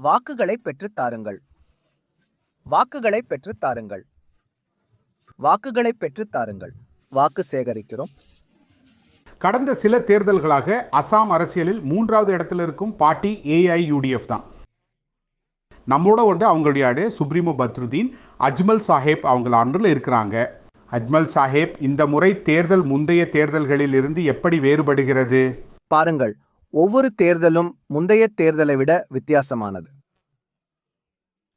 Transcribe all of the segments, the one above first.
வாக்குகளை பெற்றுத் தாருங்கள். வாக்குகளை பெற்றுத் தாருங்கள். வாக்குகளை பெற்றுத் தாருங்கள். வாக்கு சேகரிக்கிறோம். கடந்த சில தேர்தல்களாக அசாம் அரசியலில் 3வது இடத்துல இருக்கும் பார்ட்டி AIUDF தான். நம்மளோட அவங்களுடைய ஆடு சுப்ரீமோ பத்ருதீன் அஜ்மல் சாஹேப் அவங்கள அன்றில் இருக்கிறாங்க. அஜ்மல் சாஹேப் இந்த முறை தேர்தல் முந்தைய தேர்தல்களில் இருந்து எப்படி வேறுபடுகிறது? பாருங்கள், ஒவ்வொரு தேர்தலும் முந்தைய தேர்தலை விட வித்தியாசமானது.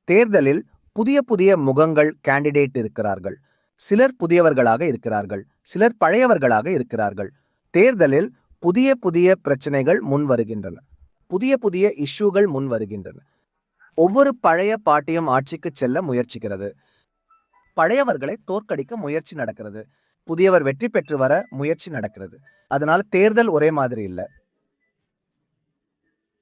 தேர்தலில் புதிய புதிய முகங்கள் கேண்டிடேட் இருக்கிறார்கள். சிலர் புதியவர்களாக இருக்கிறார்கள், சிலர் பழையவர்களாக இருக்கிறார்கள். தேர்தலில் புதிய புதிய பிரச்சனைகள் முன் வருகின்றன, புதிய புதிய இஷ்யூகள் முன் வருகின்றன. ஒவ்வொரு பழைய பார்ட்டியும் ஆட்சிக்கு செல்ல முயற்சிக்கிறது. பழையவர்களை தோற்கடிக்க முயற்சி நடக்கிறது. புதியவர் வெற்றி பெற்று வர முயற்சி நடக்கிறது. அதனால தேர்தல் ஒரே மாதிரி இல்லை.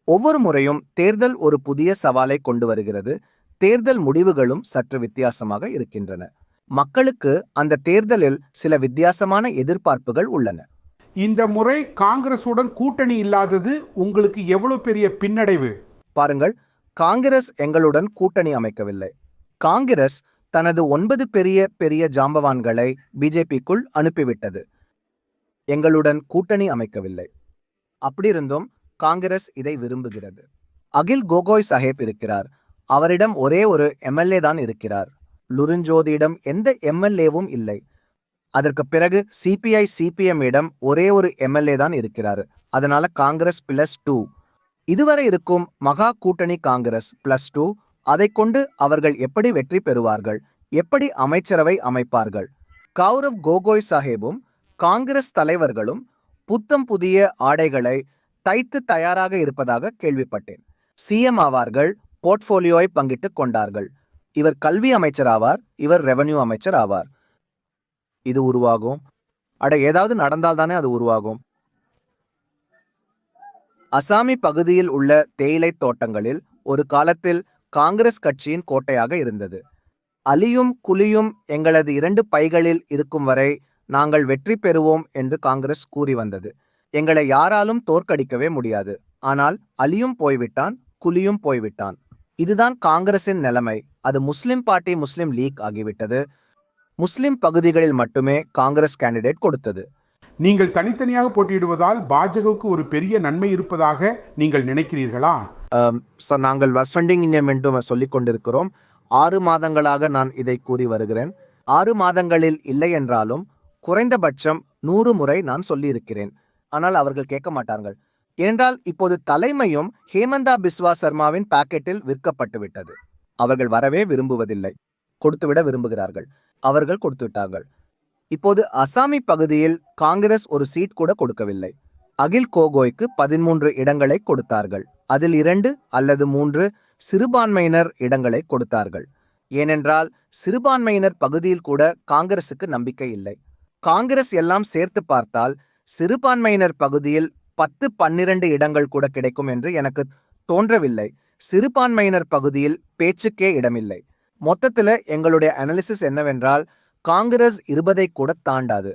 ஒவ்வொரு முறையும் தேர்தல் ஒரு புதிய சவாலை கொண்டு வருகிறது. தேர்தல் முடிவுகளும் சற்று வித்தியாசமாக இருக்கின்றன. மக்களுக்கு அந்த தேர்தலில் சில வித்தியாசமான எதிர்பார்ப்புகள் உள்ளன. இந்த முறை காங்கிரசுடன் கூட்டணி இல்லாதது உங்களுக்கு எவ்வளவு பெரிய பின்னடைவு? பாருங்கள், காங்கிரஸ் எங்களுடன் கூட்டணி அமைக்கவில்லை. காங்கிரஸ் தனது 9 பெரிய பெரிய ஜாம்பவான்களை பிஜேபிக்குள் அனுப்பிவிட்டது. எங்களுடன் கூட்டணி அமைக்கவில்லை. அப்படியிருந்தும் காங்கிரஸ் இதை விரும்புகிறது. அகில் கோகோய் சாஹேப் இருக்கிறார். அவரிடம் ஒரே ஒரு MLA தான் இருக்கிறார். லுரிஞ்சோதியிடம் எந்த MLAவும் இல்லை. அதற்கு பிறகு CPM இடம் ஒரே ஒரு MLA தான் இருக்கிறார். அதனால காங்கிரஸ் +2. இதுவரை இருக்கும் மகா கூட்டணி காங்கிரஸ் +2. அதை கொண்டு அவர்கள் எப்படி வெற்றி பெறுவார்கள்? எப்படி அமைச்சரவை அமைப்பார்கள்? கௌரவ் கோகோய் சாஹேபும் காங்கிரஸ் தலைவர்களும் புத்தம் புதிய ஆடைகளை தைத்து தயாராக இருப்பதாக கேள்விப்பட்டேன். CM ஆவார்கள். போர்ட்போலியோவை பங்கிட்டுக் கொண்டார்கள். இவர் கல்வி அமைச்சர் ஆவார், இவர் ரெவென்யூ அமைச்சர் ஆவார். இது உருவாகும். ஏதாவது நடந்தால் தானே அது உருவாகும். அசாமி பகுதியில் உள்ள தேயிலை தோட்டங்களில் ஒரு காலத்தில் காங்கிரஸ் கட்சியின் கோட்டையாக இருந்தது. அலியும் குலியும் எங்களது 2 பைகளில் இருக்கும் வரை நாங்கள் வெற்றி பெறுவோம் என்று காங்கிரஸ் கூறி வந்தது. எங்களை யாராலும் தோற்கடிக்கவே முடியாது. ஆனால் அலியும் போய்விட்டான், குலியும் போய்விட்டான். இதுதான் காங்கிரசின் நிலைமை. அது முஸ்லிம் பார்ட்டி முஸ்லிம் லீக் ஆகிவிட்டது. முஸ்லிம் பகுதிகளில் மட்டுமே காங்கிரஸ் கேண்டிடேட் கொடுத்தது. நீங்கள் தனித்தனியாக போட்டியிடுவதால் பாஜகவுக்கு ஒரு பெரிய நன்மை இருப்பதாக நீங்கள் நினைக்கிறீர்களா? நாங்கள் வஸ்வண்டிங் என்று சொல்லிக் கொண்டிருக்கிறோம். 6 மாதங்களாக நான் இதை கூறி வருகிறேன். 6 மாதங்களில் இல்லை என்றாலும் குறைந்தபட்சம் 100 முறை நான் சொல்லியிருக்கிறேன். ஆனால் அவர்கள் கேட்க மாட்டார்கள். ஏனென்றால் இப்போது தலைமையும் ஹேமந்தா பிஸ்வா சர்மாவின் பாக்கெட்டில் விற்கப்பட்டு விட்டது. அவர்கள் வரவே விரும்புவதில்லை, கொடுத்துவிட விரும்புகிறார்கள். அவர்கள் கொடுத்து விட்டார்கள். இப்போது அசாமி பகுதியில் காங்கிரஸ் ஒரு சீட் கூட கொடுக்கவில்லை. அகில் கோகோய்க்கு 13 இடங்களை கொடுத்தார்கள். அதில் 2 அல்லது 3 சிறுபான்மையினர் இடங்களை கொடுத்தார்கள். ஏனென்றால் சிறுபான்மையினர் பகுதியில் கூட காங்கிரசுக்கு நம்பிக்கை இல்லை. காங்கிரஸ் எல்லாம் சேர்த்து பார்த்தால் சிறுபான்மையினர் பகுதியில் 10-12 இடங்கள் கூட கிடைக்கும் என்று எனக்கு தோன்றவில்லை. சிறுபான்மையினர் பகுதியில் பேச்சுக்கே இடமில்லை. மொத்தத்தில் எங்களுடைய அனாலிசிஸ் என்னவென்றால் காங்கிரஸ் 20 கூட தாண்டாது.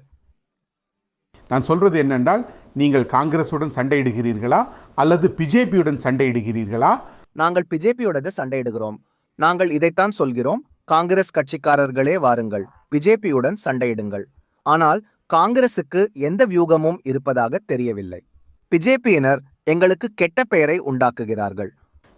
நான் சொல்றது என்னென்றால், நீங்கள் காங்கிரசுடன் சண்டையிடுகிறீர்களா அல்லது பிஜேபியுடன் சண்டையிடுகிறீர்களா? நாங்கள் பிஜேபியோட சண்டையிடுகிறோம். நாங்கள் இதைத்தான் சொல்கிறோம். காங்கிரஸ் கட்சிக்காரர்களே வாருங்கள், பிஜேபியுடன் சண்டையிடுங்கள். ஆனால் காங்கிரசுக்கு எந்த வியூகமும் இருப்பதாக தெரியவில்லை. பிஜேபியினர் எங்களுக்கு கெட்ட பெயரை உண்டாக்குகிறார்கள்.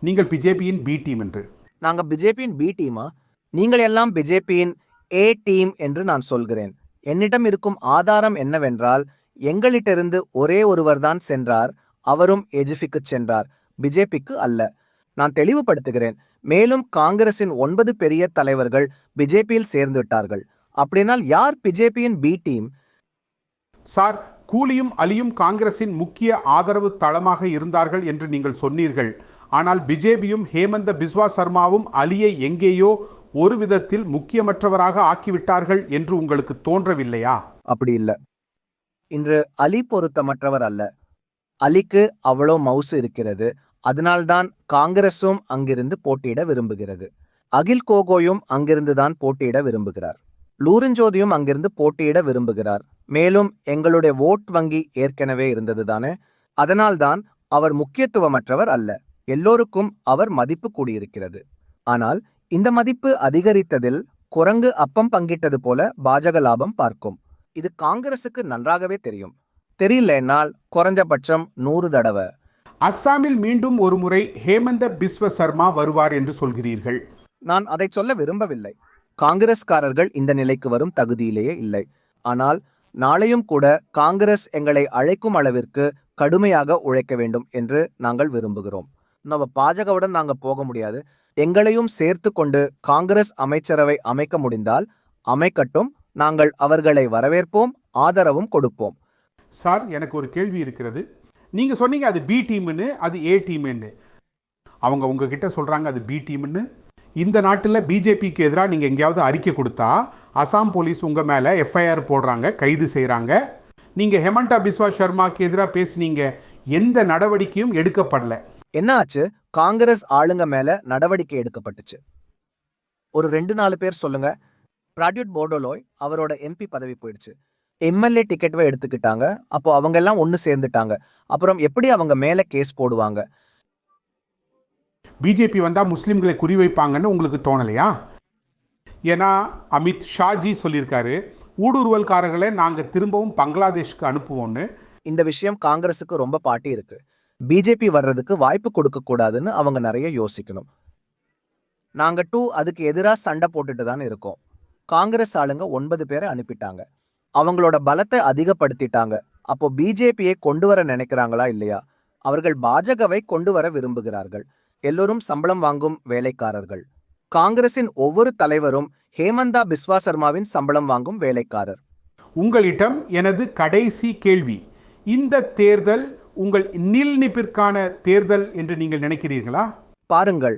நீங்கள் பிஜேபியின் பி டீம் என்று. நாங்கள் பிஜேபியின் பி டீமா? நீங்கள் எல்லாம் பிஜேபியின் A டீம் என்று நான் சொல்கிறேன். என்னிடம் இருக்கும் ஆதாரம் என்னவென்றால், எங்களிட்டிருந்து ஒரே ஒருவர்தான் சென்றார். அவரும் எஜிபிக்கு சென்றார், பிஜேபிக்கு அல்ல. நான் தெளிவுபடுத்துகிறேன். மேலும் காங்கிரசின் 9 பெரிய தலைவர்கள் பிஜேபியில் சேர்ந்து விட்டார்கள். அப்படினால் யார் பிஜேபியின் பி டீம்? சார், கூலியும் அலியும் காங்கிரசின் முக்கிய ஆதரவு தளமாக இருந்தார்கள் என்று நீங்கள் சொன்னீர்கள். ஆனால் பிஜேபியும் ஹேமந்த பிஸ்வா சர்மாவும் அலியை எங்கேயோ ஒரு விதத்தில் முக்கியமற்றவராக ஆக்கிவிட்டார்கள் என்று உங்களுக்கு தோன்றவில்லையா? அப்படி இல்லை. இன்று அலி பொருத்தமற்றவர் அல்ல. அலிக்கு அவ்வளோ மவுசு இருக்கிறது. அதனால்தான் காங்கிரசும் அங்கிருந்து போட்டியிட விரும்புகிறது. அகில் கோகோயும் அங்கிருந்துதான் போட்டியிட விரும்புகிறார். லூரிஞ்சோதியும் அங்கிருந்து போட்டியிட விரும்புகிறார். மேலும் எங்களுடைய ஓட் வங்கி ஏற்கனவே இருந்தது தானே. அதனால்தான் அவர் முக்கியத்துவமற்றவர் அல்ல. எல்லோருக்கும் அவர் மதிப்பு கூடியிருக்கிறது. ஆனால் இந்த மதிப்பு அதிகரித்ததில் குரங்கு அப்பம் பங்கிட்டது போல பாஜக லாபம் பார்க்கும். இது காங்கிரசுக்கு நன்றாகவே தெரியும். தெரியலனால் குறைஞ்சபட்சம் 100 தடவை. அஸ்ஸாமில் மீண்டும் ஒரு முறை ஹேமந்த பிஸ்வ சர்மா வருவார் என்று சொல்கிறீர்கள். நான் அதை சொல்ல விரும்பவில்லை. காங்கிரஸ்காரர்கள் இந்த நிலைக்கு வரும் தகுதியிலேயே இல்லை. ஆனால் நாளையும் கூட காங்கிரஸ் எங்களை அழைக்கும் அளவிற்கு கடுமையாக உழைக்க வேண்டும் என்று நாங்கள் விரும்புகிறோம். நம்ம பாஜகவுடன் நாங்க போக முடியாது. எங்களையும் சேர்த்து கொண்டு காங்கிரஸ் அமைச்சரவை அமைக்க முடிந்தால் அமைக்கட்டும். நாங்கள் அவர்களை வரவேற்போம், ஆதரவும் கொடுப்போம். சார், எனக்கு ஒரு கேள்வி இருக்கிறது. நீங்கள் சொன்னீங்க அது பி டீம்னு, அது ஏ டீம்னு. அவங்க உங்ககிட்ட சொல்கிறாங்க அது பி டீம்னு. இந்த நாட்டில் பிஜேபிக்கு எதிராக நீங்கள் எங்கேயாவது அறிக்கை கொடுத்தா அசாம் போலீஸ் உங்கள் மேலே எஃப்ஐஆர் போடுறாங்க, கைது செய்கிறாங்க. நீங்கள் ஹேமந்தா பிஸ்வா சர்மாக்கு எதிராக பேசுனீங்க, எந்த நடவடிக்கையும் எடுக்கப்படல. என்ன ஆச்சு? காங்கிரஸ் ஆளுங்க மேல நடவடிக்கை எடுக்கப்பட்டுச்சு. ஒரு 2-4 பேர் சொல்லுங்க. பிராட்யூட் போர்டோலோய் அவரோட எம்பி பதவி போயிடுச்சு. எம்எல்ஏ டிக்கெட்வை எடுத்துக்கிட்டாங்க. அப்போ அவங்க எல்லாம் ஒன்று சேர்ந்துட்டாங்க. அப்புறம் எப்படி அவங்க மேல கேஸ் போடுவாங்க? பிஜேபி வந்தால் முஸ்லீம்களை குறிவைப்பாங்கன்னு உங்களுக்கு தோணலையா? ஏன்னா அமித் ஷாஜி சொல்லியிருக்காரு, ஊடுருவல்காரர்களை நாங்கள் திரும்பவும் பங்களாதேஷ்க்கு அனுப்புவோன்னு. இந்த விஷயம் காங்கிரஸுக்கு ரொம்ப பாட்டி இருக்கு. பிஜேபி வர்றதுக்கு வாய்ப்பு கொடுக்க கூடாதுன்னு அவங்க நிறைய யோசிக்கணும். நாங்க அதுக்கு எதிராக சண்டை போட்டுட்டு தான் இருக்கோம். காங்கிரஸ் ஆளுங்க 9 பேரை அனுப்பிட்டாங்க. அவங்களோட பலத்தை அதிகப்படுத்திட்டாங்க. அப்போ பிஜேபியை கொண்டு வர நினைக்கிறாங்களா இல்லையா? அவர்கள் பாஜகவை கொண்டு வர விரும்புகிறார்கள். எல்லோரும் சம்பளம் வாங்கும் வேலைக்காரர்கள். காங்கிரசின் ஒவ்வொரு தலைவரும் ஹேமந்தா பிஸ்வா சர்மாவின் சம்பளம் வாங்கும் வேலைக்காரர். உங்களிடம் எனது கடைசி கேள்வி, இந்த தேர்தல் உங்கள் நீல்நிப்பிற்கான தேர்தல் என்று நீங்கள் நினைக்கிறீர்களா? பாருங்கள்,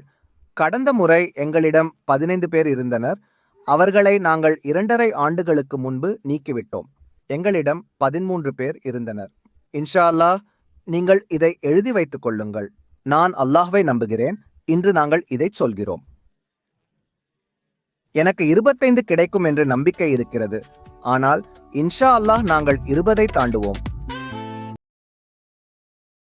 கடந்த முறை எங்களிடம் 15 பேர் இருந்தனர். அவர்களை நாங்கள் 2.5 ஆண்டுகளுக்கு முன்பு நீக்கிவிட்டோம். எங்களிடம் 13 பேர் இருந்தனர். இன்ஷா அல்லாஹ், நீங்கள் இதை எழுதி வைத்துக் கொள்ளுங்கள். நான் அல்லாஹ்வை நம்புகிறேன். இன்று நாங்கள் இதை சொல்கிறோம். எனக்கு 25 கிடைக்கும் என்று நம்பிக்கை இருக்கிறது. ஆனால் இன்ஷா அல்லாஹ் நாங்கள் 20ஐ தாண்டுவோம்.